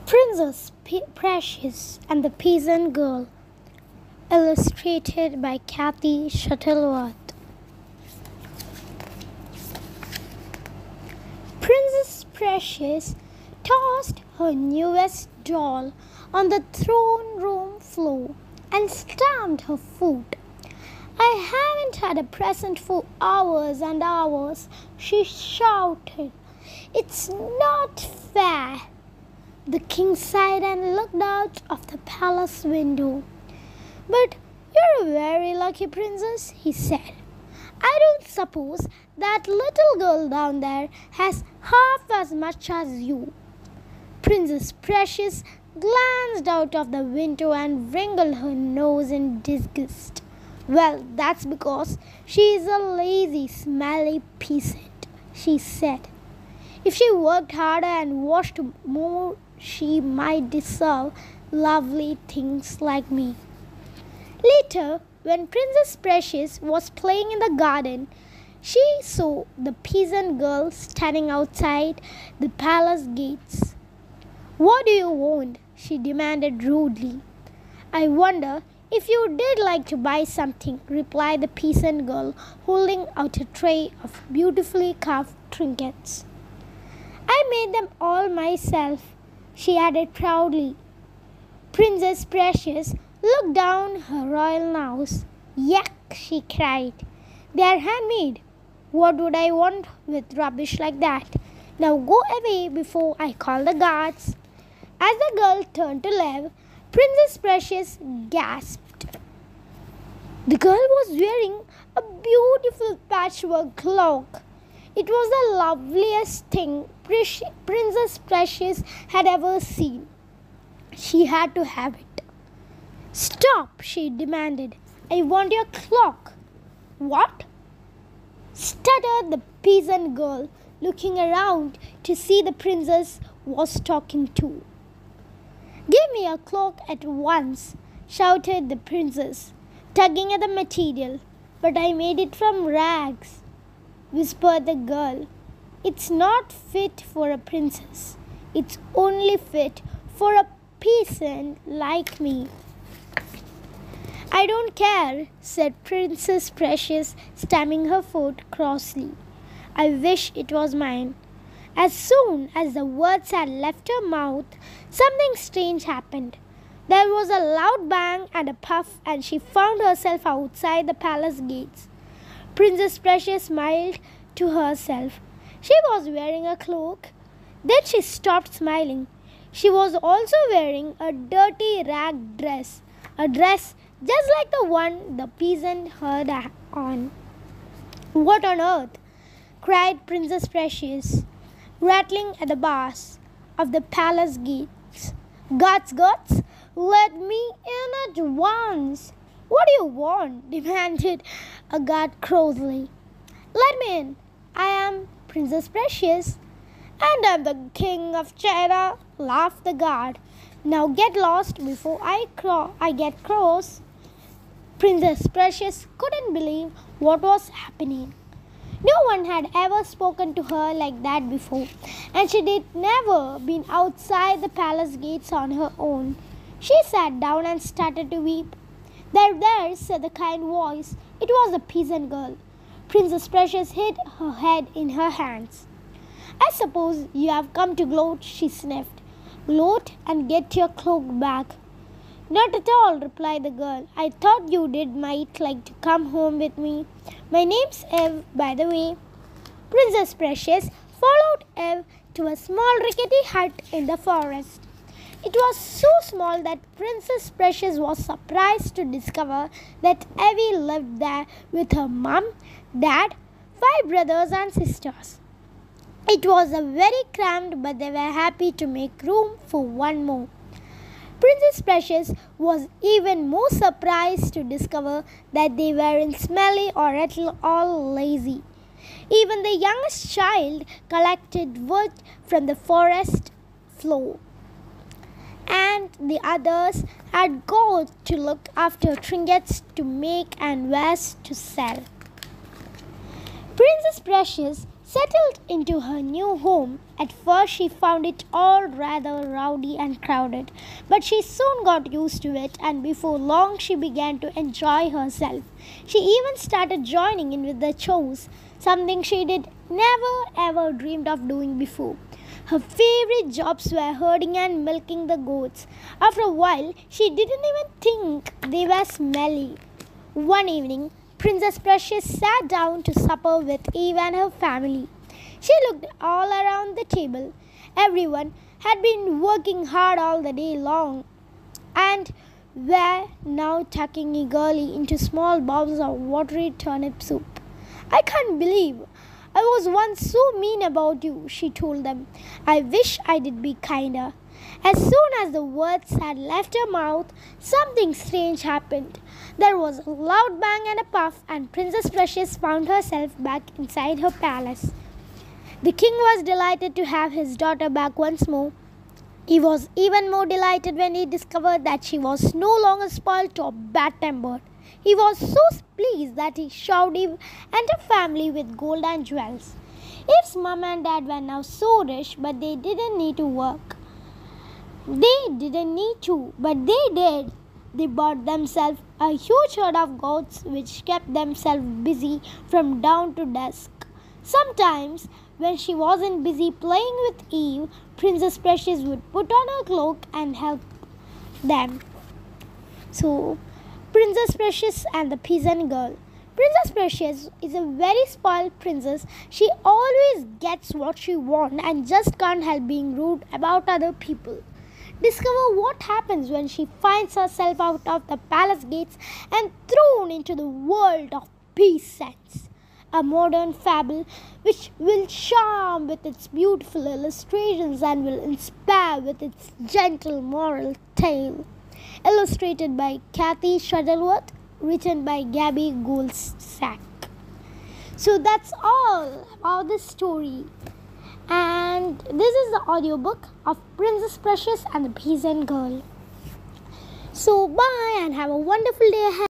Princess Precious and the Peasant Girl, illustrated by Kathy Shuttleworth. Princess Precious tossed her newest doll on the throne room floor and stamped her foot. "I haven't had a present for hours and hours," she shouted. "It's not fair." The king sighed and looked out of the palace window. "But you're a very lucky princess," he said. "I don't suppose that little girl down there has half as much as you." Princess Precious glanced out of the window and wrinkled her nose in disgust. "Well, that's because she is a lazy, smelly peasant," she said. "If she worked harder and washed more, she might deserve lovely things like me." Later, when Princess Precious was playing in the garden, she saw the peasant girl standing outside the palace gates. "What do you want?" she demanded rudely. "I wonder if you did like to buy something," replied the peasant girl, holding out a tray of beautifully carved trinkets. "I made them all myself," she added proudly. Princess Precious looked down her royal nose. "Yuck!" she cried. "They are handmade. What would I want with rubbish like that? Now go away before I call the guards." As the girl turned to leave, Princess Precious gasped. The girl was wearing a beautiful patchwork cloak. It was the loveliest thing Princess Precious had ever seen. She had to have it. "Stop!" she demanded. "I want your cloak." "What?" stuttered the peasant girl, looking around to see the princess was talking to. "Give me your cloak at once," shouted the princess, tugging at the material. "But I made it from rags," whispered the girl. "It's not fit for a princess. It's only fit for a peasant like me." "I don't care," said Princess Precious, stamping her foot crossly. "I wish it was mine." As soon as the words had left her mouth, something strange happened. There was a loud bang and a puff, and she found herself outside the palace gates. Princess Precious smiled to herself. She was wearing a cloak. Then she stopped smiling. She was also wearing a dirty rag dress, a dress just like the one the peasant had on. "What on earth?" cried Princess Precious, rattling at the bars of the palace gates. Guards, let me in at once." "What do you want?" demanded a guard crossly. "Let me in. I am Princess Precious." "And I'm the king of China," laughed the guard. "Now get lost before I get cross." Princess Precious couldn't believe what was happening. No one had ever spoken to her like that before, and she had never been outside the palace gates on her own. She sat down and started to weep. There," said the kind voice. It was the peasant girl. Princess Precious hid her head in her hands. "I suppose you have come to gloat," she sniffed. "Gloat and get your cloak back." "Not at all," replied the girl. "I thought you might like to come home with me. My name's Eve, by the way." Princess Precious followed Eve to a small rickety hut in the forest. It was so small that Princess Precious was surprised to discover that Evie lived there with her mum, dad, 5 brothers and sisters. It was a very cramped, but they were happy to make room for one more. Princess Precious was even more surprised to discover that they weren't smelly or at all lazy. Even the youngest child collected wood from the forest floor, and the others had got to look after trinkets to make and wares to sell. Princess Precious settled into her new home. At first, she found it all rather rowdy and crowded, but she soon got used to it, and before long, she began to enjoy herself. She even started joining in with the chores, something she did never ever dreamed of doing before. Her favorite jobs were herding and milking the goats. After a while, she didn't even think they were smelly. One evening, Princess Precious sat down to supper with Eve and her family. She looked all around the table. Everyone had been working hard all the day long and were now tucking eagerly into small bowls of watery turnip soup. "I can't believe I was once so mean about you," she told them. "I wish I did be kinder." As soon as the words had left her mouth, something strange happened. There was a loud bang and a puff, and Princess Precious found herself back inside her palace. The king was delighted to have his daughter back once more. He was even more delighted when he discovered that she was no longer spoiled or bad-tempered. He was so pleased that he showered Eve and her family with gold and jewels. Eve's mom and dad were now so rich, but they didn't need to work. But they did. They bought themselves a huge herd of goats which kept themselves busy from dawn to dusk. Sometimes, when she wasn't busy playing with Eve, Princess Precious would put on her cloak and help them. So, Princess Precious and the Peasant Girl. Princess Precious is a very spoiled princess. She always gets what she wants and just can't help being rude about other people. Discover what happens when she finds herself out of the palace gates and thrown into the world of Peasants, a modern fable which will charm with its beautiful illustrations and will inspire with its gentle moral tale. Illustrated by Kathy Shuttleworth, written by Gabby Goldsack. So that's all about this story. And this is the audiobook of Princess Precious and the Peasant Girl. So bye and have a wonderful day ahead.